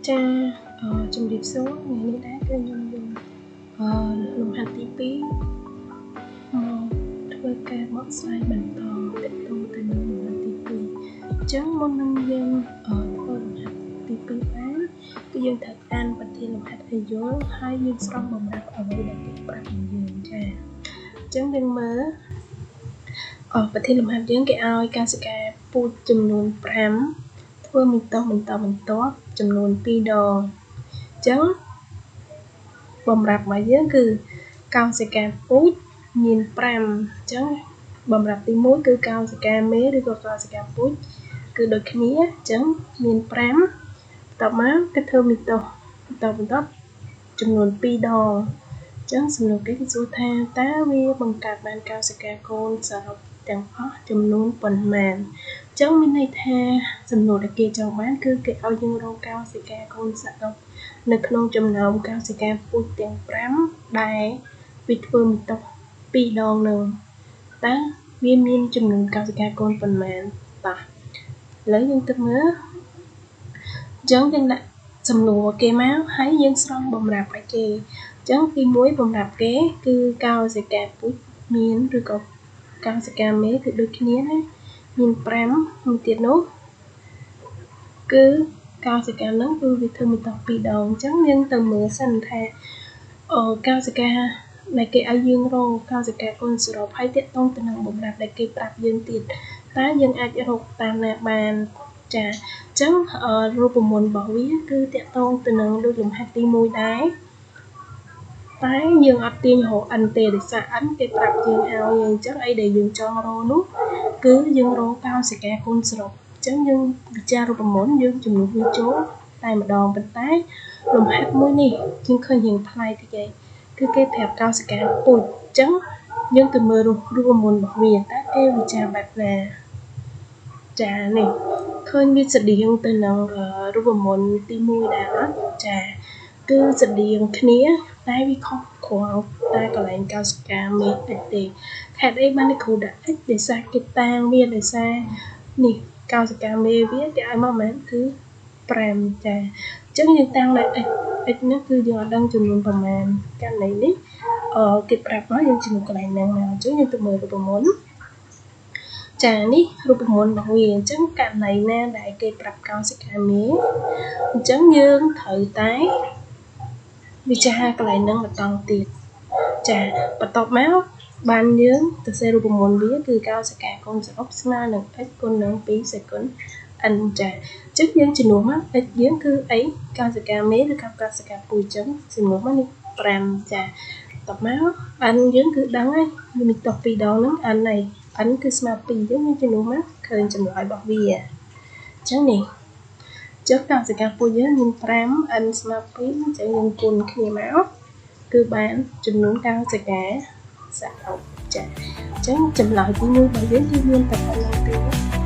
ចាជំរាបសួរថ្ងៃនេះដែរគឺខ្ញុំយកលំហាត់ទី2មកធ្វើការបកស្រាយបន្តទាក់ទងទៅនឹងលំហាត់ទី2អញ្ចឹងមុននឹងយើងធ្វើលំហាត់ទី2បានគឺយើងត្រូវអានប្រធានលំហាត់ឲ្យយល់ហើយយើងស្រង់បំរាប់អ្វីដែលគេប្រាប់យើងចាអញ្ចឹងយើងមើលប្រធានលំហាត់យើងគេឲ្យកសិកាពូជចំនួន5ធ្វើបន្តបន្ទាប់ចំនួន2ដងអញ្ចឹងបំរាប់របស់យើងគឺកោសិកាពូជមាន5អញ្ចឹងបំរាប់ទី1គឺកោសិកាមេឬក៏កោសិកាពូជគឺដូចគ្នាអញ្ចឹងមាន5បន្ទាប់មកគេធ្វើបន្តចំនួន2ដងអញ្ចឹងសំណួរគេសួរថាតើវាបង្កើតបានកោសិកាកូនសរុបទាំងអស់ចំនួនប៉ុន្មានអញ្ចឹងមានន័យថាសំណួរដែលគេចង់បានគឺគេឲ្យយើងរកកោសិកាកូនសរុបនៅក្នុងចំណោមកោសិកាពូជទាំង5ដែលវាធ្វើបន្ត2ដងនឹងតើវាមានចំនួនកោសិកាកូនប៉ុន្មានតោះឥឡូវយើងទៅមើលអញ្ចឹងយើងដាក់សំណួរគេមកហើយយើងស្រង់បំរាប់ឲ្យគេអញ្ចឹងទី1បំរាប់គេគឺកោសិកាពូជមានឬក៏កោសិកាមេគឺដូចគ្នាណាមាន5មួយទៀតនោះគឺកោសិកានឹងគឺវាធ្វើបន្ត2ដងអញ្ចឹងយើងទៅមើលសិនថាកោសិកាដែលគេឲ្យយើងរកកោសិកាកូនសរុបហើយទាក់ទងទៅនឹងបំរាប់ដែលគេប្រាប់យើងទៀតតើយើងអាចរកតាមណាបានចាអញ្ចឹងរូបមន្តរបស់វាគឺទាក់ទងទៅនឹងដូចលំហាត់ទី1ដែរតែយើងអត់ទាញរក n ទេដោយសារ n គេប្រាប់យើងឲ្យអញ្ចឹងអីដែលយើងចង់រកនោះគឺយើងរកកោសិកាកូនសរុបអញ្ចឹងយើងវិចាររូបមន្តយើងជំនួសវាចូលតែម្ដងប៉ុន្តែលំហាត់មួយនេះយើងឃើញរៀងប្លែកតិចឯងគឺគេប្រាប់កោសិកាពូជអញ្ចឹងយើងទៅមើលរូបមន្តរបស់វាតើគេវិចារបែបណាចានេះឃើញវាស្តៀងទៅនឹងរូបមន្តទី1ដែរអត់ចាគឺស្តៀងគ្នាតែវាខុសគ្រាន់តែកន្លែងកោសិកាមេតិចទេហេតុអីបានគ្រូដាក់ x ដោយសារគេតាំងវាដោយសារនេះកោសិកាមេវាគេឲ្យមកមែនគឺ5ចាអញ្ចឹងយើងតាំងលើ x នេះគឺយើងអត់ដឹងចំនួនប្រមាណករណីនេះគេប្រាប់មកយើងចំនួនកន្លែងហ្នឹងមកអញ្ចឹងយើងទៅមើលរូបមន្តចានេះរូបមន្តរបស់វាអញ្ចឹងករណីណាដែលគេប្រាប់កោសិកាមេអញ្ចឹងយើងត្រូវតែវិចារកន្លែងហ្នឹងបន្តទៀតចាបន្ទាប់មកបានយើងទៅសេរូបមន្តវាគឺកោសិកាកូនសរុបស្មើនឹង x គុណនឹង2សេគុណ n ចាអញ្ចឹងយើងជំនួសមក x យើងគឺអីកោសិកាមេឬកោសិកាពូជអញ្ចឹងជំនួសមកនេះ5ចាបន្ទាប់មក n យើងគឺដឹងហើយវាមានតោះ2ដងហ្នឹង n ហើយ n គឺស្មើ2អញ្ចឹងយើងជំនួសមកឃើញចម្លើយរបស់វាអញ្ចឹងនេះចុះកោសិកាពូជយើងមាន5 n ស្មើ2អញ្ចឹងយើងគុណគ្នាមកគឺបានចំនួនកោសិកាសរុបចាអញ្ចឹងចម្លើយទី1របស់យើងគឺមានតែប៉ុណ្្នឹងទេ